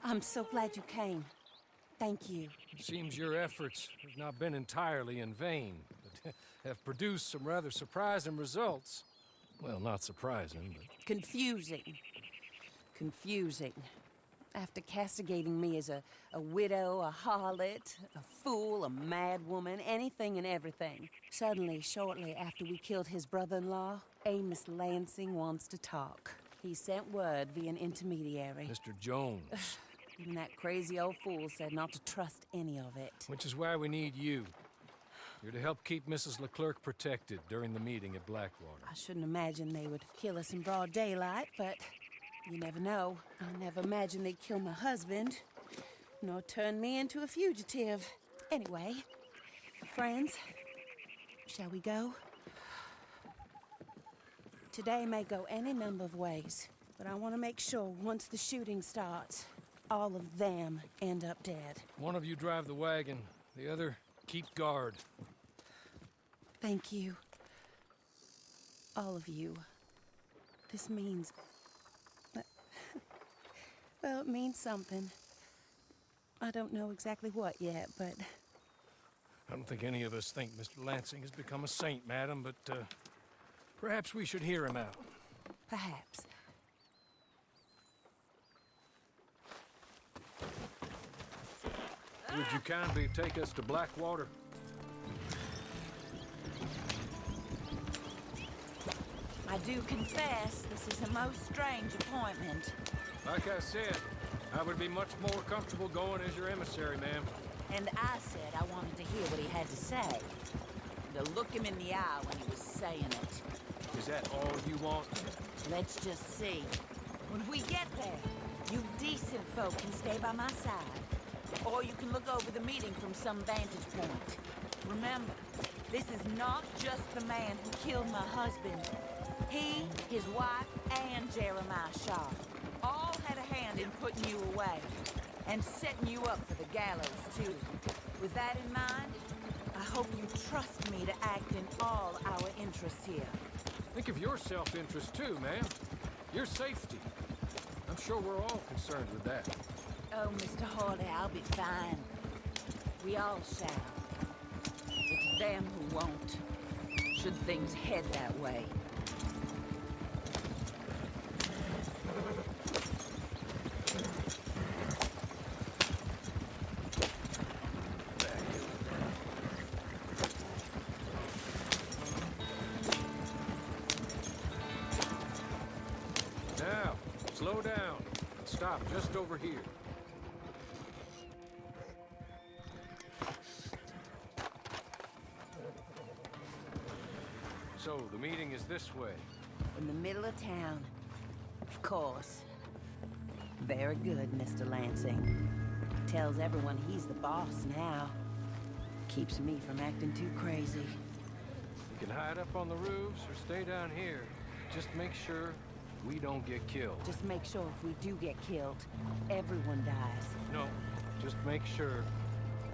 I'm so glad you came. Thank you. It seems your efforts have not been entirely in vain, but have produced some rather surprising results. Well, not surprising, but... Confusing. Confusing. After castigating me as a widow, a harlot, a fool, a mad woman, anything and everything. Suddenly, shortly after we killed his brother-in-law, Amos Lansing wants to talk. He sent word via an intermediary. Mr. Jones. Even that crazy old fool said not to trust any of it. Which is why we need you. You're to help keep Mrs. Leclerc protected during the meeting at Blackwater. I shouldn't imagine they would kill us in broad daylight, but you never know. I never imagined they'd kill my husband, nor turn me into a fugitive. Anyway, friends, shall we go? Today may go any number of ways, but I want to make sure once the shooting starts, all of them end up dead. One of you drive the wagon, the other keep guard. Thank you. All of you. This means... well, it means something. I don't know exactly what yet, but... I don't think any of us think Mr. Lansing has become a saint, madam, but perhaps we should hear him out. Perhaps. Would you kindly take us to Blackwater? I do confess, this is a most strange appointment. Like I said, I would be much more comfortable going as your emissary, ma'am. And I said I wanted to hear what he had to say. To look him in the eye when he was saying it. Is that all you want? Let's just see. When we get there, you decent folk can stay by my side. Or you can look over the meeting from some vantage point. Remember, this is not just the man who killed my husband. He, his wife, and Jeremiah Shaw all had a hand in putting you away. And setting you up for the gallows, too. With that in mind, I hope you trust me to act in all our interests here. Think of your self-interest, too, ma'am. Your safety. I'm sure we're all concerned with that. Oh, Mr. Hawley, I'll be fine. We all shall. It's them who won't, should things head that way. Now, slow down. Stop just over here. So, the meeting is this way. In the middle of town. Of course. Very good, Mr. Lansing. Tells everyone he's the boss now. Keeps me from acting too crazy. You can hide up on the roofs or stay down here. Just make sure we don't get killed. Just make sure if we do get killed, everyone dies. No, just make sure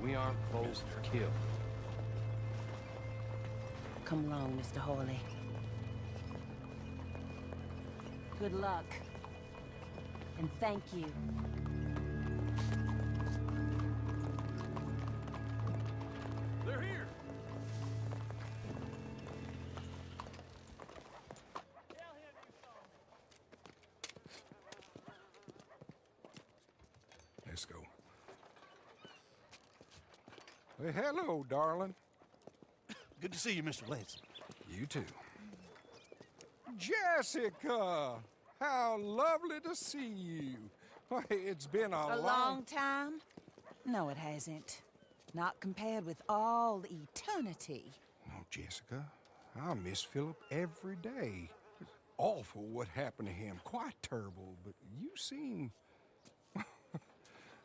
we aren't both killed. Come along, Mr. Hawley. Good luck. And thank you. They're here! Let's go. Well, hello, darling. Good to see you, Mr. Lansing. You too. Jessica! How lovely to see you. Why, it's been A long time? No, it hasn't. Not compared with all eternity. No, Jessica. I miss Philip every day. It's awful what happened to him. Quite terrible, but you seem...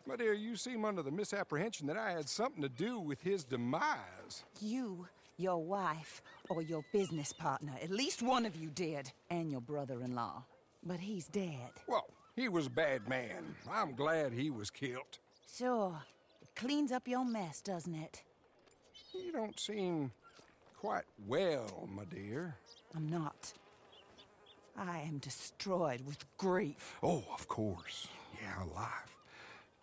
My dear, you seem under the misapprehension that I had something to do with his demise. You, your wife, or your business partner. At least one of you did. And your brother-in-law. But he's dead. Well, he was a bad man. I'm glad he was killed. Sure. It cleans up your mess, doesn't it? You don't seem quite well, my dear. I'm not. I am destroyed with grief. Oh, of course. Yeah, alive.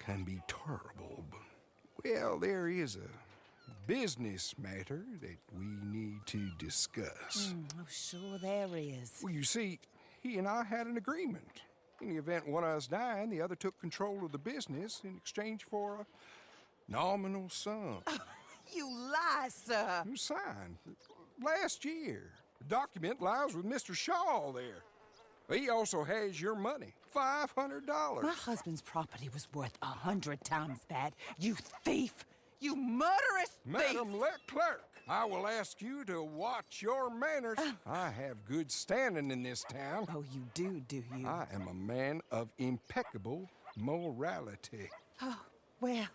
can be terrible, but, well, there is a business matter that we need to discuss. Oh, sure there is. Well, you see, he and I had an agreement. In the event one of us died, the other took control of the business in exchange for a nominal sum. You lie, sir. It was signed last year. The document lies with Mr. Shaw there. He also has your money, $500. My husband's property was worth 100 times that. You thief! You murderous thief! Madam Leclerc, I will ask you to watch your manners. I have good standing in this town. Oh, you do you? I am a man of impeccable morality. Oh, well,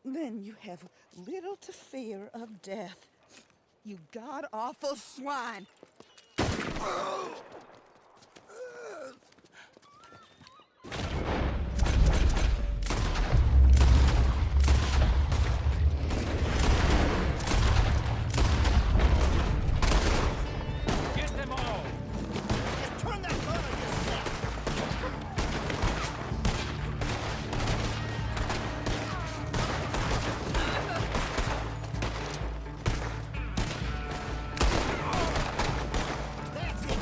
then you have little to fear of death. You god-awful swine! Get them all! Just turn that gun on yourself! That's it!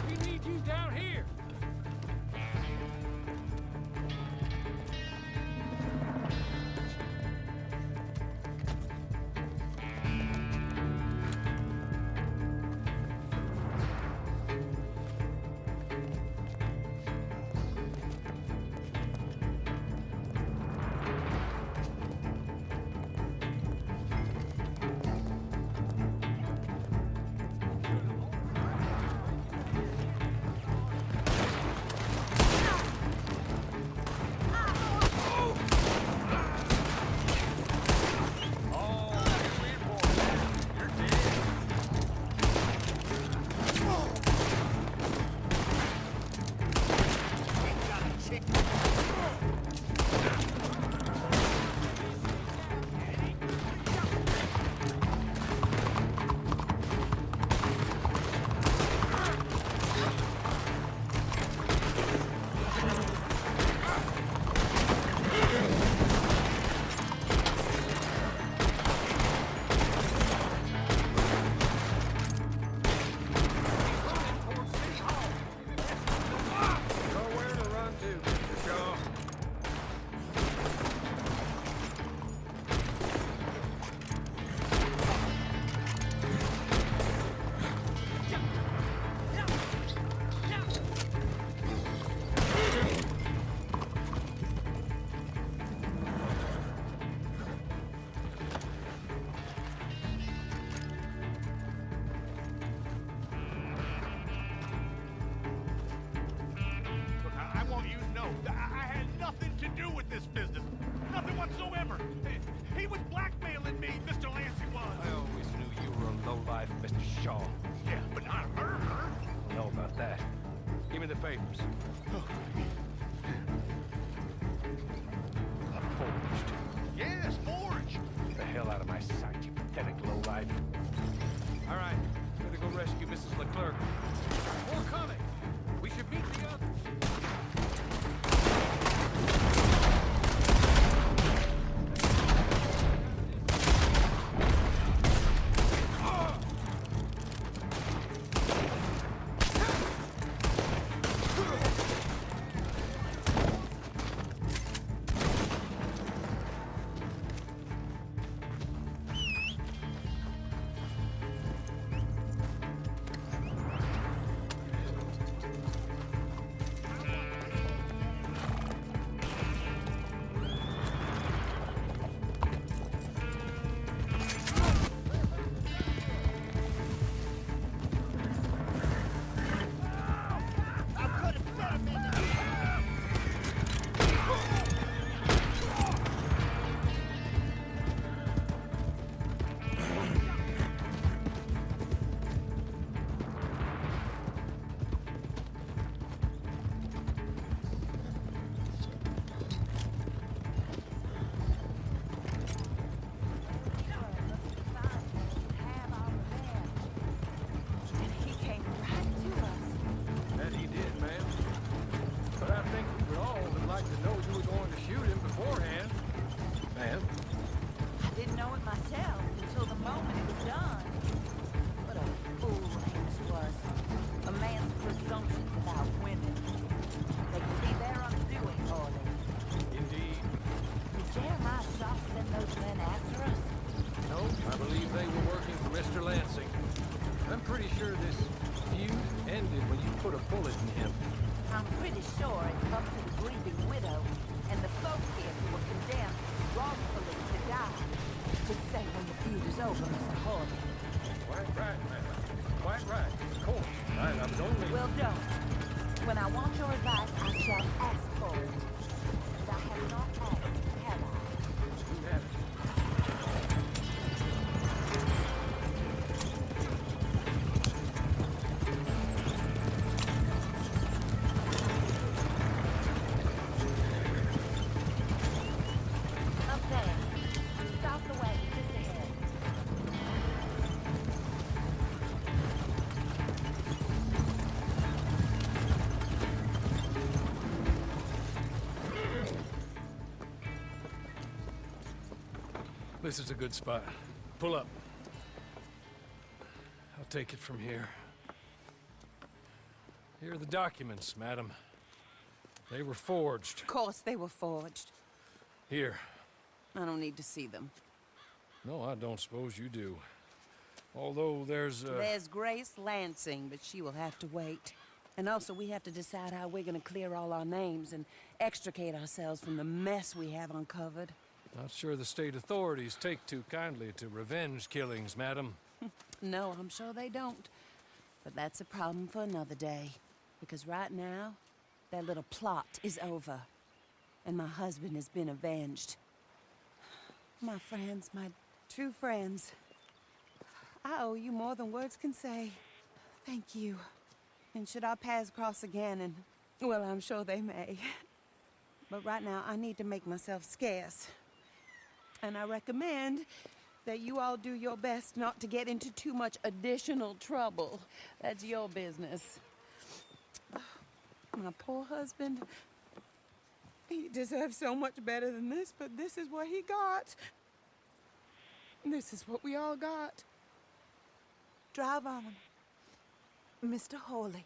We need you down here! Nowhere to run to, Mr. Shaw. Look, I want you to know that I had nothing to do with this business. Nothing whatsoever. He was blackmailing me, Mr. Lancey was. I always knew you were a lowlife, Mr. Shaw. Yeah, but not a murderer. I know about that. Give me the papers. A forged. Yes, forged. Get the hell out of my sight, you pathetic lowlife. All right, better go rescue Mrs. Leclerc. More coming. We should meet the others. didn't know you were going to shoot him beforehand. Ma'am? I didn't know it myself until the moment it was done. What a fool Amos was. A man's presumptions about women. They can be their undoing, Hawley. Indeed. Did Jeremiah Shaw send those men after us? No, I believe they were working for Mr. Lansing. I'm pretty sure this feud ended when you put a bullet in him. I'm pretty sure it's up to the grieving widow and the folk here who were condemned wrongfully to die to say when the feud is over, Mr. Hawley. Quite right, ma'am. Quite right. Of course. I was only... Well, don't. When I want your advice, I shall ask for it. But I have not asked, have I? You have it. Up there. Stop the wagon just ahead. This is a good spot. Pull up. I'll take it from here. Here are the documents, madam. They were forged. Of course they were forged. Here. I don't need to see them. No, I don't suppose you do. Although there's There's Grace Lansing, but she will have to wait. And also, we have to decide how we're gonna clear all our names and extricate ourselves from the mess we have uncovered. Not sure the state authorities take too kindly to revenge killings, madam. No, I'm sure they don't. But that's a problem for another day. Because right now, that little plot is over. And my husband has been avenged. My friends, my true friends. I owe you more than words can say. Thank you. And should our paths cross again, and, well, I'm sure they may. But right now, I need to make myself scarce. And I recommend that you all do your best not to get into too much additional trouble. That's your business. My poor husband, he deserves so much better than this, but this is what he got. This is what we all got. Drive on, Mr. Hawley.